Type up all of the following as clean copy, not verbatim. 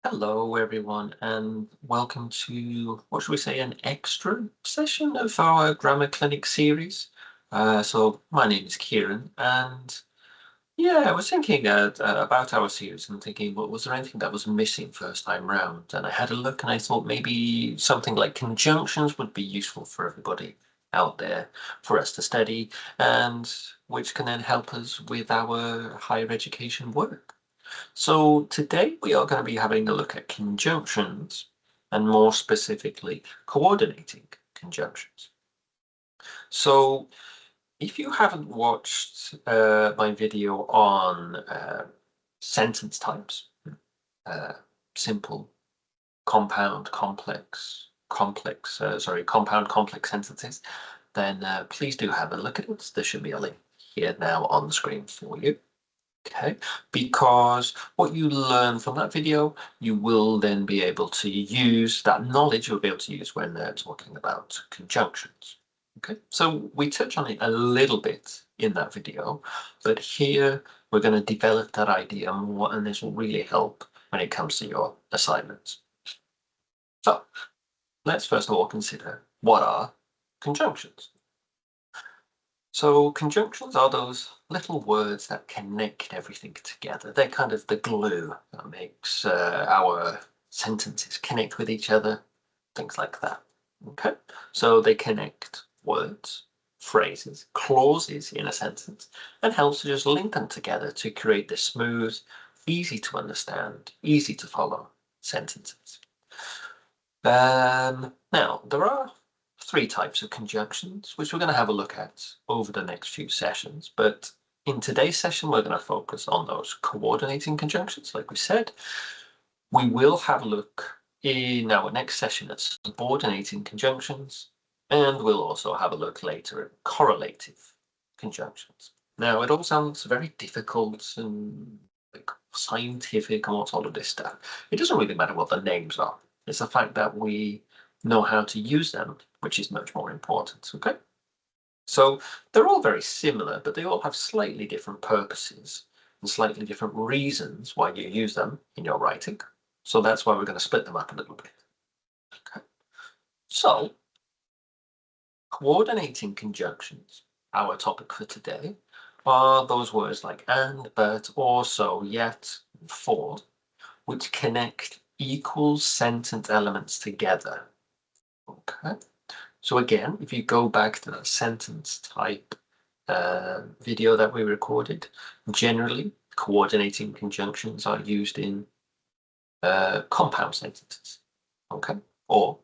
Hello, everyone, and welcome to, what should we say, an extra session of our Grammar Clinic series. My name is Kieran, and yeah, I was thinking about our series and thinking, what was there anything that was missing first time round? And I had a look and I thought maybe something like conjunctions would be useful for everybody out there for us to study, and which can then help us with our higher education work. So today we are going to be having a look at conjunctions and more specifically coordinating conjunctions. So if you haven't watched my video on sentence types, uh, simple, compound, compound, complex sentences, then please do have a look at it. There should be a link here now on the screen for you. Okay, because what you learn from that video, you will then be able to use that knowledge you'll be able to use when talking about conjunctions. Okay, so we touch on it a little bit in that video, but here we're going to develop that idea more, and this will really help when it comes to your assignments. So let's first of all consider what are conjunctions. So conjunctions are those little words that connect everything together. They're kind of the glue that makes our sentences connect with each other, things like that. Okay, so they connect words, phrases, clauses in a sentence, and helps to just link them together to create this smooth, easy to understand, easy to follow sentences. Now, there are three types of conjunctions, which we're going to have a look at over the next few sessions. But in today's session, we're going to focus on those coordinating conjunctions, like we said. We will have a look in our next session at subordinating conjunctions, and we'll also have a look later at correlative conjunctions. Now, it all sounds very difficult and like scientific and what's all of this stuff. It doesn't really matter what the names are. It's the fact that we know how to use them, which is much more important, okay? So they're all very similar, but they all have slightly different purposes and slightly different reasons why you use them in your writing. So that's why we're going to split them up a little bit. Okay. So coordinating conjunctions, our topic for today, are those words like and, but, also, yet, for, which connect equal sentence elements together. Okay. So again, if you go back to that sentence type video that we recorded, generally coordinating conjunctions are used in compound sentences, okay, or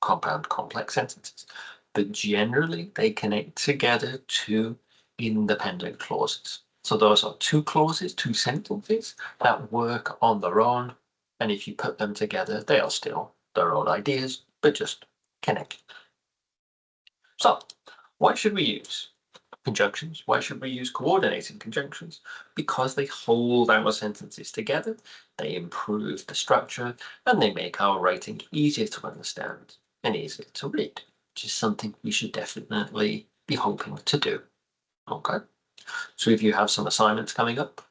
compound complex sentences. But generally, they connect together two independent clauses. So those are two clauses, two sentences that work on their own. And if you put them together, they are still their own ideas, but just connected. So why should we use conjunctions? Why should we use coordinating conjunctions? Because they hold our sentences together, they improve the structure, and they make our writing easier to understand and easier to read, which is something we should definitely be hoping to do. Okay, so if you have some assignments coming up,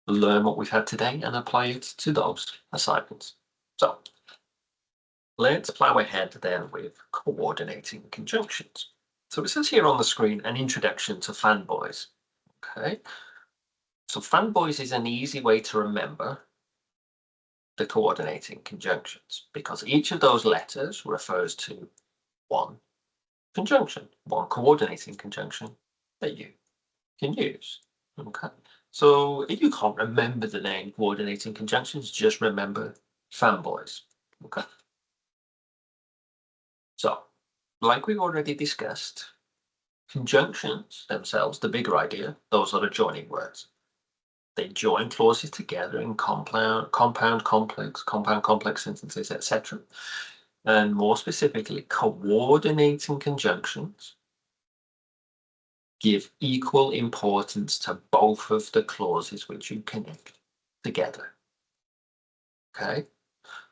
learn what we've had today and apply it to those assignments. So let's plow ahead then with coordinating conjunctions. So it says here on the screen, an introduction to fanboys. Okay, so fanboys is an easy way to remember the coordinating conjunctions because each of those letters refers to one conjunction, one coordinating conjunction that you can use. Okay, so if you can't remember the name coordinating conjunctions, just remember fanboys. Okay, so like we've already discussed, conjunctions themselves, the bigger idea, those are the joining words. They join clauses together in compound, complex sentences, etc. And more specifically, coordinating conjunctions give equal importance to both of the clauses which you connect together. Okay?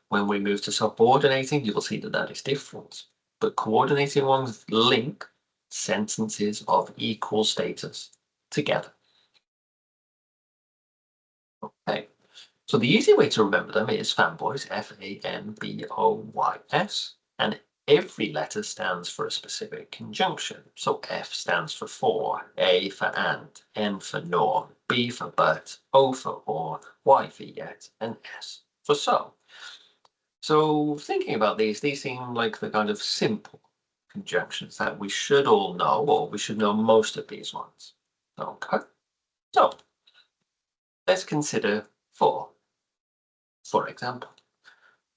When we move to subordinating, you'll see that that is different. But coordinating ones link sentences of equal status together. Okay, So the easy way to remember them is fanboys, Famboys, and every letter stands for a specific conjunction. So F stands for, A for and, N for nor, B for but, O for or, Y for yet, and S for so. So thinking about these seem like the kind of simple conjunctions that we should all know, or we should know most of these ones. Okay, so let's consider for example.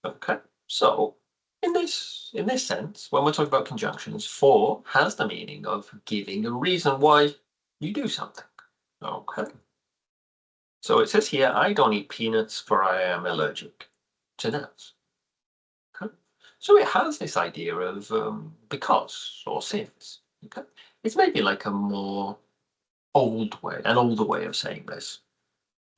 Okay, so in this sense, when we're talking about conjunctions, for has the meaning of giving a reason why you do something. Okay, so it says here, I don't eat peanuts for I am allergic to nuts. Okay, so it has this idea of because or since. Okay, it's maybe like a more an older way of saying this.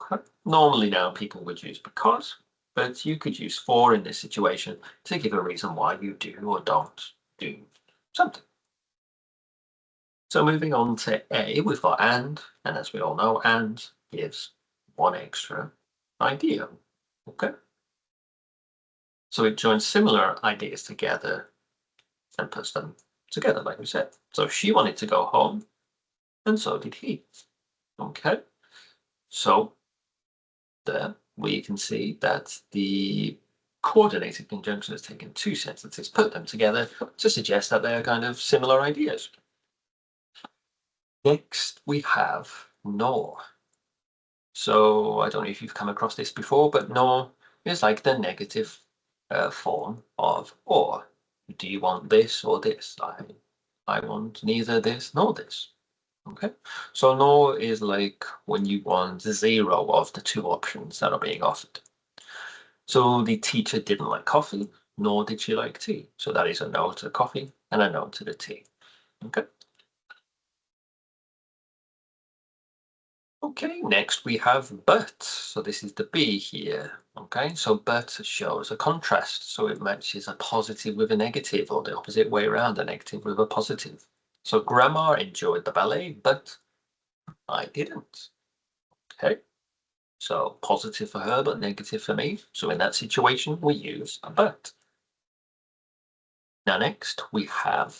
Okay. Normally now people would use because, but you could use for in this situation to give a reason why you do or don't do something. So moving on to A, we've got and as we all know, and gives one extra idea. Okay. So it joins similar ideas together and puts them together, like we said. So she wanted to go home, and so did he. Okay. So there we can see that the coordinated conjunction has taken two sentences, put them together to suggest that they are kind of similar ideas. Next, we have nor. So I don't know if you've come across this before, but nor is like the negative form of or. Do you want this or this? I want neither this nor this. Okay, so nor is like when you want zero of the two options that are being offered. So the teacher didn't like coffee, nor did she like tea. So that is a no to coffee and a no to the tea. Okay. Okay, next we have but. So this is the B here. Okay, so but shows a contrast. So it matches a positive with a negative, or the opposite way around, a negative with a positive. So Grandma enjoyed the ballet, but I didn't. Okay, so positive for her, but negative for me. So in that situation, we use a but. Now next we have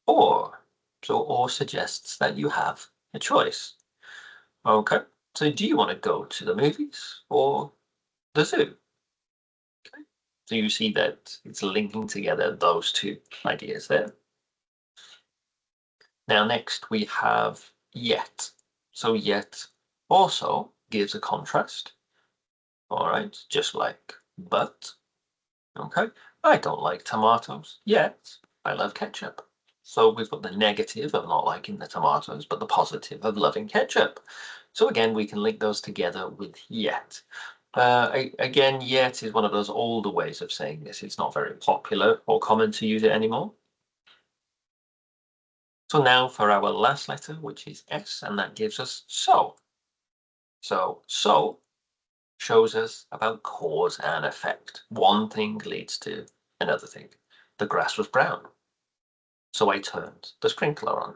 or. So or suggests that you have a choice. Okay, so do you want to go to the movies or the zoo? Okay, so you see that it's linking together those two ideas there. Now next we have yet. So yet also gives a contrast. All right, just like but. Okay, I don't like tomatoes, yet I love ketchup. So we've got the negative of not liking the tomatoes, but the positive of loving ketchup. So again, we can link those together with yet. Again, yet is one of those older ways of saying this. It's not very popular or common to use it anymore. So now for our last letter, which is S, and that gives us so. So shows us about cause and effect. One thing leads to another thing. The grass was brown, so I turned the sprinkler on.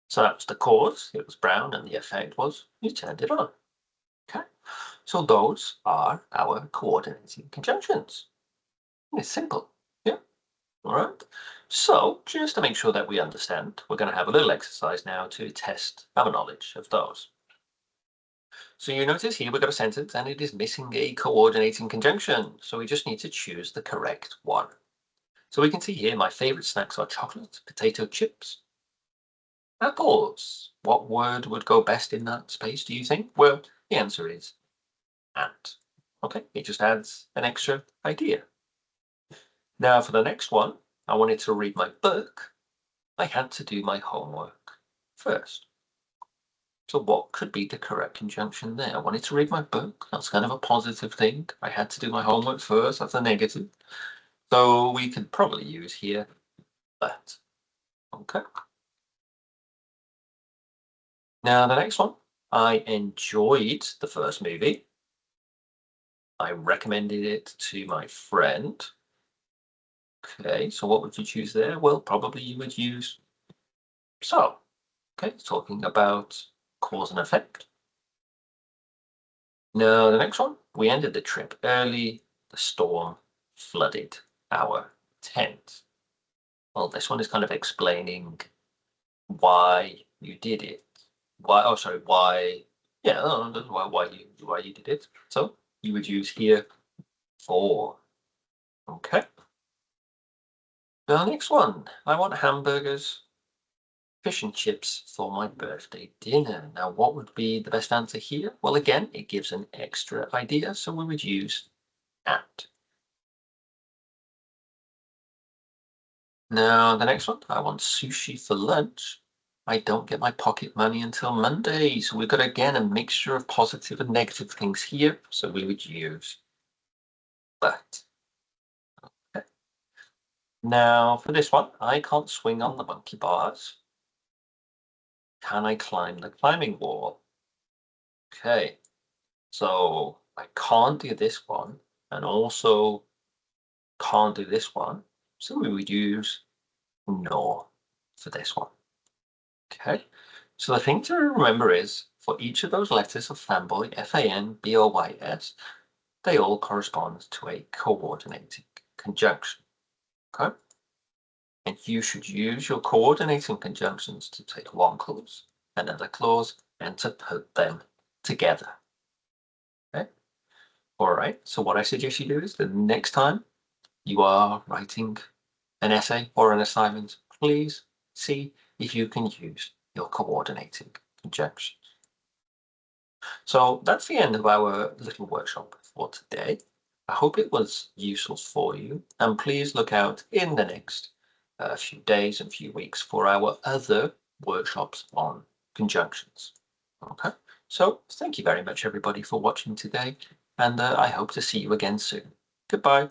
So that was the cause, it was brown, and the effect was you turned it on. Okay, so those are our coordinating conjunctions. It's simple, yeah, all right. So just to make sure that we understand, we're going to have a little exercise now to test our knowledge of those. So you notice here we've got a sentence and it is missing a coordinating conjunction. So we just need to choose the correct one. So we can see here my favorite snacks are chocolate, potato chips, apples. What word would go best in that space, do you think? Well, the answer is and. Okay, it just adds an extra idea. Now for the next one, I wanted to read my book. I had to do my homework first. So what could be the correct conjunction there? I wanted to read my book. That's kind of a positive thing. I had to do my homework first. That's a negative. So we could probably use here but. Okay. Now the next one. I enjoyed the first movie. I recommended it to my friend. Okay, so what would you choose there? Well, probably you would use so. Okay, talking about cause and effect. Now, the next one, we ended the trip early. The storm flooded our tent. Well, this one is kind of explaining why you did it. Why? Oh, sorry. Why? Yeah, no, no, why you did it. So you would use here for. Okay. Now, next one. I want hamburgers, fish and chips for my birthday dinner. Now, what would be the best answer here? Well, again, it gives an extra idea, so we would use at. Now, the next one, I want sushi for lunch. I don't get my pocket money until Monday. So we've got, again, a mixture of positive and negative things here. So we would use but. Okay. Now, for this one, I can't swing on the monkey bars. Can I climb the climbing wall? Okay. So I can't do this one and also can't do this one. So we would use no for this one. Okay. So the thing to remember is for each of those letters of fanboy, F-A-N-B-O-Y-S, they all correspond to a coordinating conjunction. Okay. And you should use your coordinating conjunctions to take one clause, another clause, and to put them together. Okay. All right. So what I suggest you do is the next time you are writing an essay or an assignment, please see if you can use your coordinating conjunctions. So that's the end of our little workshop for today. I hope it was useful for you, and please look out in the next few days and few weeks for our other workshops on conjunctions. Okay, so thank you very much everybody for watching today, and I hope to see you again soon. Goodbye.